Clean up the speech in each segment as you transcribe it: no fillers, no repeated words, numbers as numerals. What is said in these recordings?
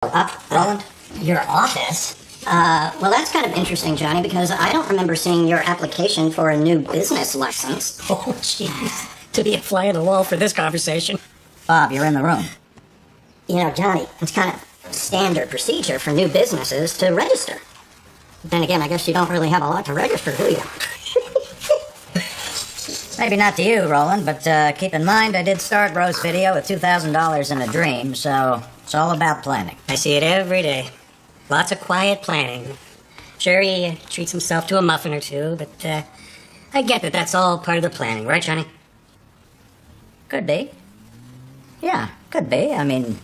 Roland? Your office? Well, that's kind of interesting, Johnny, because I don't remember seeing your application for a new business license. Oh, jeez. To be a fly on the wall for this conversation. Bob, you're in the room. You know, Johnny, it's kind of standard procedure for new businesses to register. Then again, I guess you don't really have a lot to register, do you? Maybe not to you, Roland, but keep in mind I did start Rose Video with $2,000 in a dream, so it's all about planning. I see it every day. Lots of quiet planning. Sure, he treats himself to a muffin or two, but I get that that's all part of the planning, right, Johnny? Could be. Yeah, could be. I mean,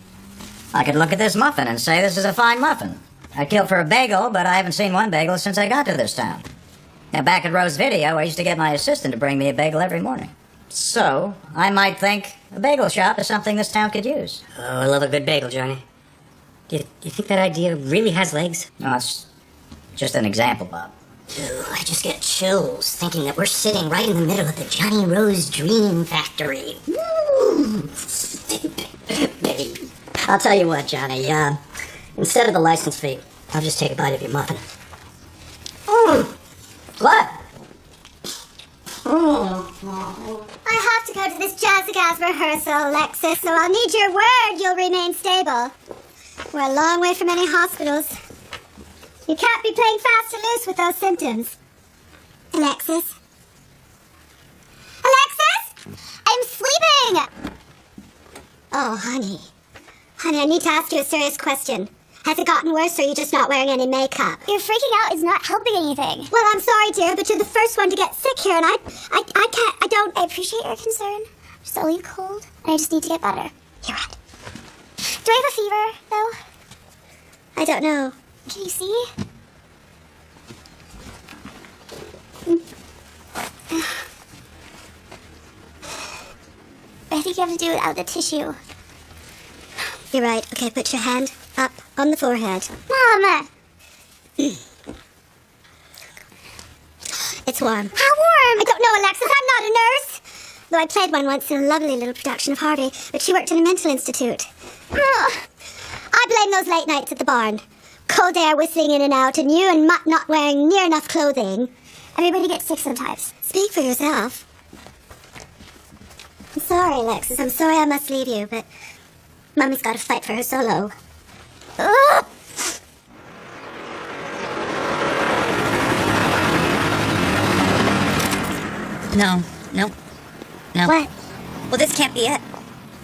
I could look at this muffin and say this is a fine muffin. I'd kill for a bagel, but I haven't seen one bagel since I got to this town. Now, back at Rose Video, I used to get my assistant to bring me a bagel every morning. So, I might think a bagel shop is something this town could use. Oh, I love a good bagel, Johnny. Do you think that idea really has legs? No, it's just an example, Bob. Ooh, I just get chills thinking that we're sitting right in the middle of the Johnny Rose Dream Factory. Woo! Baby. I'll tell you what, Johnny, instead of the license fee, I'll just take a bite of your muffin. What? I have to go to this jazz rehearsal, Alexis, so I'll need your word you'll remain stable. We're a long way from any hospitals. You can't be playing fast and loose with those symptoms. Alexis? Alexis? I'm sleeping! Oh, honey. Honey, I need to ask you a serious question. Has it gotten worse, or are you just not wearing any makeup? Your freaking out is not helping anything. Well, I'm sorry, dear, but you're the first one to get sick here, and I appreciate your concern. I'm just a little cold, and I just need to get better. You're right. Do I have a fever, though? I don't know. Can you see? I think you have to do it out of the tissue. You're right. Okay, put your hand up on the forehead. Mom! It's warm. How warm? I don't know, Alexis. I'm not a nurse. Though I played one once in a lovely little production of Harvey, but she worked in a mental institute. I blame those late nights at the barn. Cold air whistling in and out, and you and Mutt not wearing near enough clothing. Everybody gets sick sometimes. Speak for yourself. I'm sorry, Alexis. I'm sorry I must leave you, but Mummy's got to fight for her solo. No. What? Well, this can't be it.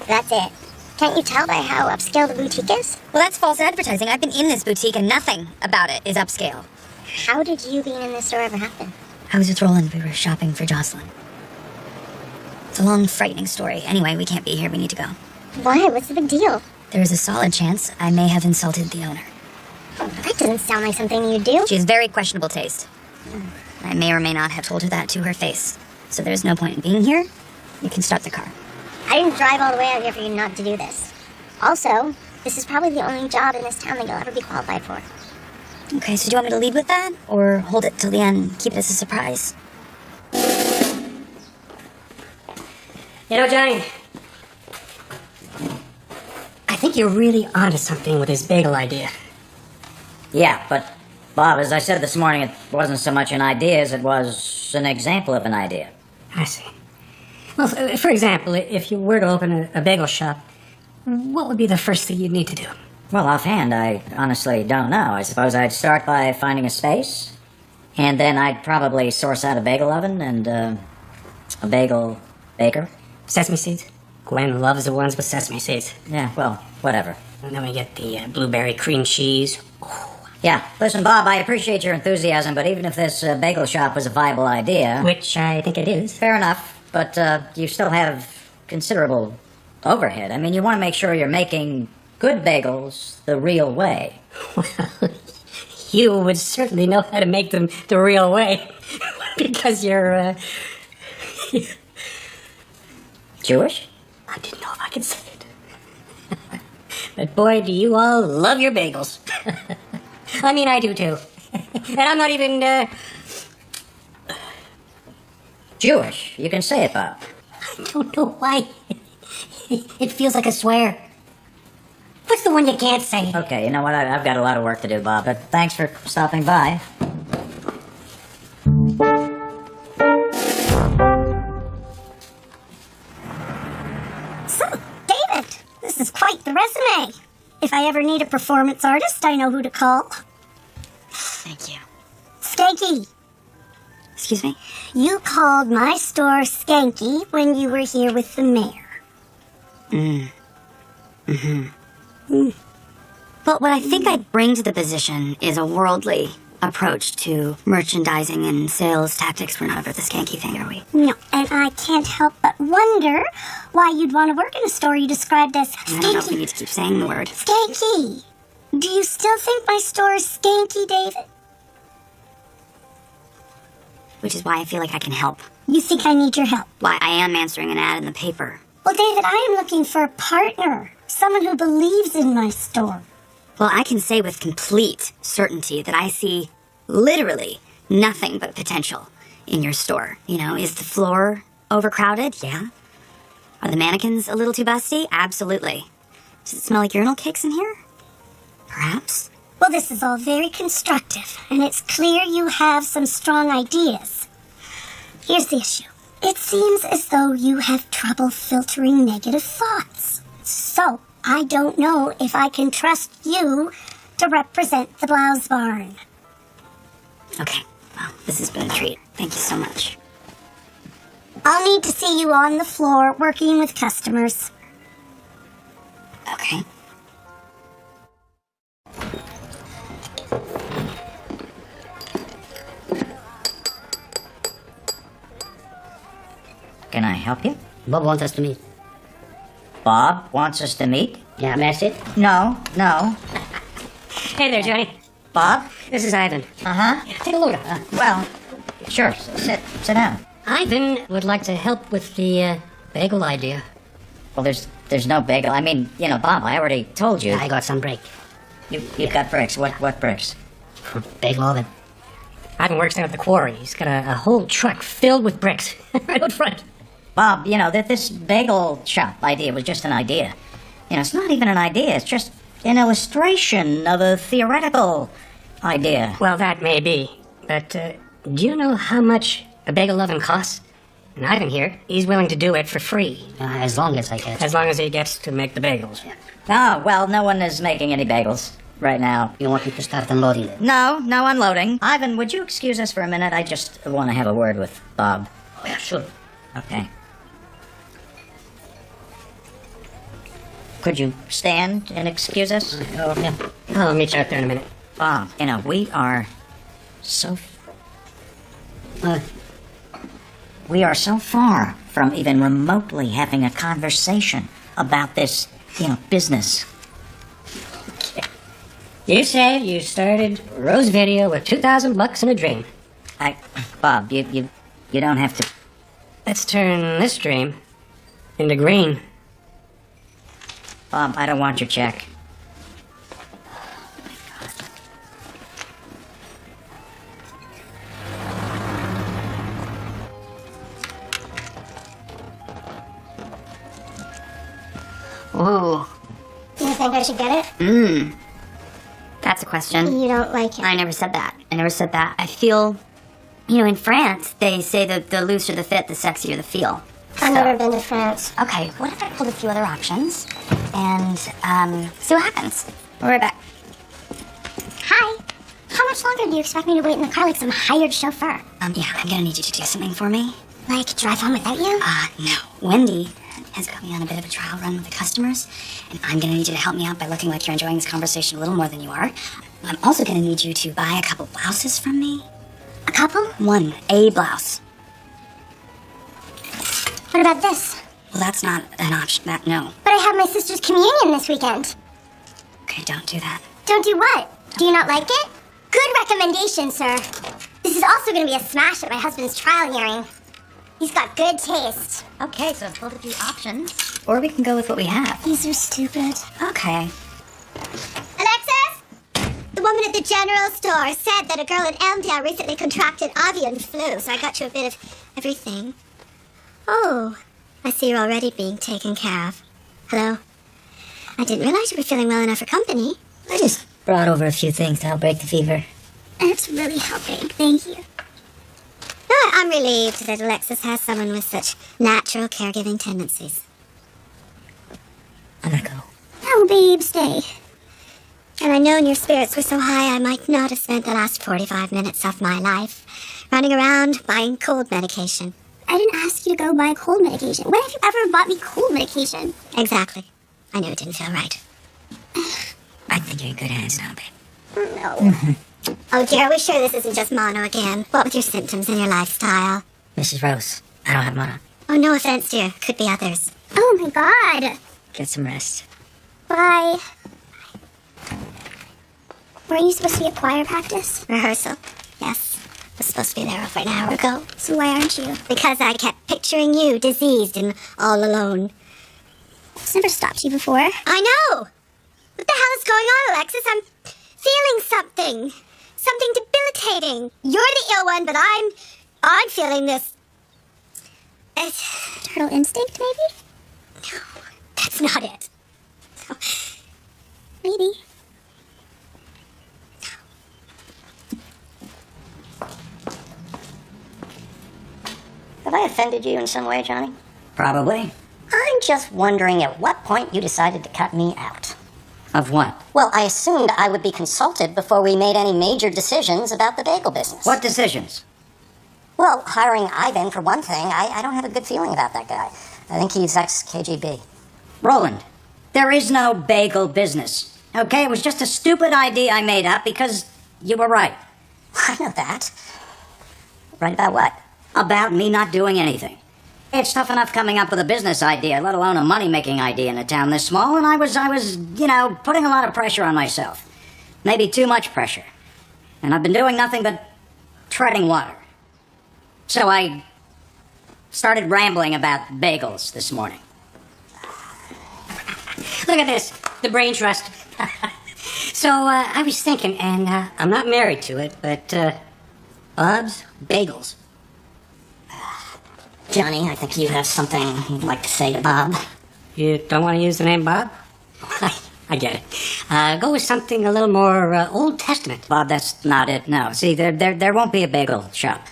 That's it. Can't you tell by how upscale the boutique is? Well, that's false advertising. I've been in this boutique and nothing about it is upscale. How did you being in this store ever happen? I was with Roland. We were shopping for Jocelyn. It's a long, frightening story. Anyway, we can't be here. We need to go. Why? What's the big deal? There is a solid chance I may have insulted the owner. That doesn't sound like something you do. She has very questionable taste. I may or may not have told her that to her face. So there's no point in being here. You can start the car. I didn't drive all the way out here for you not to do this. Also, this is probably the only job in this town that you'll ever be qualified for. Okay, so do you want me to lead with that? Or hold it till the end, keep it as a surprise? You know, Johnny, I think you're really onto something with this bagel idea. Yeah, but, Bob, as I said this morning, it wasn't so much an idea as it was an example of an idea. I see. Well, for example, if you were to open a bagel shop, what would be the first thing you'd need to do? Well, offhand, I honestly don't know. I suppose I'd start by finding a space, and then I'd probably source out a bagel oven and a bagel baker. Sesame seeds? Gwen loves the ones with sesame seeds. Yeah, well, whatever. And then we get the blueberry cream cheese. Yeah, listen, Bob, I appreciate your enthusiasm, but even if this bagel shop was a viable idea... Which I think it is. Fair enough, but you still have considerable overhead. I mean, you want to make sure you're making good bagels the real way. Well, you would certainly know how to make them the real way. Because you're, Jewish? I didn't know if I could say it. But boy, do you all love your bagels. I mean, I do too. And I'm not even, Jewish. You can say it, Bob. I don't know why. It feels like a swear. What's the one you can't say? Okay, you know what? I've got a lot of work to do, Bob, but thanks for stopping by. So, David, this is quite the resume. If I ever need a performance artist, I know who to call. Thank you. Skanky, Excuse me? you called my store Skanky when you were here with the mayor. But what I think I bring to the position is a worldly approach to merchandising and sales tactics. We're not over the skanky thing, are we? No, and I can't help but wonder why you'd want to work in a store you described as I don't know if we Skanky. need to keep saying the word. Skanky. Do you still think my store is Skanky, David? Which is why I feel like I can help. You think I need your help? Why I am answering an ad in the paper. Well, David, I am looking for a partner. Someone who believes in my store. Well, I can say with complete certainty that I see literally nothing but potential in your store. You know, is the floor overcrowded? Yeah. Are the mannequins a little too busty? Absolutely. Does it smell like urinal cakes in here? Perhaps. Well, this is all very constructive, and it's clear you have some strong ideas. Here's the issue. It seems as though you have trouble filtering negative thoughts. So, I don't know if I can trust you to represent the Blouse Barn. Okay. Well, this has been a treat. Thank you so much. I'll need to see you on the floor working with customers. Okay. Can I help you? Bob wants us to meet. Bob wants us to meet? Yeah, may I sit? No. Hey there, Johnny. Bob? This is Ivan. Uh-huh. Take a look. Well, sure. Sit down. Ivan would like to help with the bagel idea. Well, there's no bagel. I mean, you know, Bob, I already told you. I got some break. You've got bricks. What bricks? Bagel oven. Ivan works down at the quarry. He's got a whole truck filled with bricks right out front. Bob, you know, that this bagel shop idea was just an idea. You know, it's not even an idea. It's just an illustration of a theoretical idea. Well, that may be. But do you know how much a bagel oven costs? And Ivan here, he's willing to do it for free. As long as I get. As long as he gets to make the bagels. Oh, well, no one is making any bagels right now. You want me to start unloading it? No unloading. Ivan, would you excuse us for a minute? I just want to have a word with Bob. Oh, yeah, sure. Okay. Could you stand and excuse us? Oh, yeah. I'll meet you out there in a minute. Bob, you know, we are so far from even remotely having a conversation about this, you know, business. You said you started Rose Video with $2,000 in a dream. Bob, you don't have to. Let's turn this dream into green. Bob, I don't want your check. Ooh. You think I should get it? That's a question. You don't like it. I never said that. I feel, you know, in France, they say that the looser the fit, the sexier the feel. I've never been to France. Okay, what if I pulled a few other options and see what happens? We'll be right back. Hi. How much longer do you expect me to wait in the car like some hired chauffeur? Yeah, I'm gonna need you to do something for me. Like drive home without you? No. Wendy has got me on a bit of a trial run with the customers, and I'm gonna need you to help me out by looking like you're enjoying this conversation a little more than you are. I'm also gonna need you to buy a couple blouses from me. A couple? A blouse. What about this? Well, that's not an option. No. But I have my sister's communion this weekend. Okay, don't do that. Don't do what? Do you not like it? Good recommendation, sir. This is also going to be a smash at my husband's trial hearing. He's got good taste. Okay, so I've pulled a few options. Or we can go with what we have. These are stupid. Okay. Alexis? The woman at the general store said that a girl in Elmdale recently contracted avian flu, so I got you a bit of everything. Oh, I see you're already being taken care of. Hello? I didn't realize you were feeling well enough for company. I just brought over a few things to help break the fever. It's really helping. Thank you. No, I'm relieved that Alexis has someone with such natural caregiving tendencies. I'm gonna go. Oh, babe, stay. And I known your spirits were so high I might not have spent the last 45 minutes of my life running around buying cold medication. I didn't ask you to go buy cold medication. When have you ever bought me cold medication? Exactly. I knew it didn't feel right. I think you're in good hands now, babe. No. Oh dear, are we sure this isn't just mono again? What with your symptoms and your lifestyle? Mrs. Rose, I don't have mono. Oh, no offense, dear. Could be others. Oh my god. Get some rest. Bye. Weren't you supposed to be at choir practice? Rehearsal? Yes. Was supposed to be there over an hour ago. So why aren't you? Because I kept picturing you diseased and all alone. It's never stopped you before. I know! What the hell is going on, Alexis? I'm feeling something. Something debilitating. You're the ill one, but I'm feeling this. Turtle instinct, maybe? No, that's not it. Maybe. Have I offended you in some way, Johnny? Probably. I'm just wondering at what point you decided to cut me out. Of what? Well, I assumed I would be consulted before we made any major decisions about the bagel business. What decisions? Well, hiring Ivan, for one thing, I don't have a good feeling about that guy. I think he's ex-KGB. Roland, there is no bagel business. Okay, it was just a stupid idea I made up because you were right. I know that. Right about what? About me not doing anything. It's tough enough coming up with a business idea, let alone a money-making idea in a town this small, and I was, putting a lot of pressure on myself. Maybe too much pressure. And I've been doing nothing but treading water. So I started rambling about bagels this morning. Look at this, the brain trust. So I was thinking, and I'm not married to it, but Bob's Bagels. Johnny, I think you have something you'd like to say to Bob. You don't want to use the name Bob? I get it. Go with something a little more Old Testament. Bob, that's not it, no. See, there won't be a bagel shop.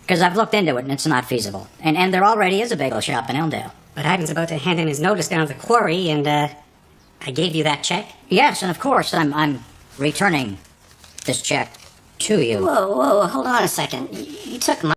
Because I've looked into it and it's not feasible. And there already is a bagel shop in Elmdale. But Ivan's about to hand in his notice down at the quarry, and I gave you that check. Yes, and of course, I'm returning this check to you. Whoa, hold on a second. You took my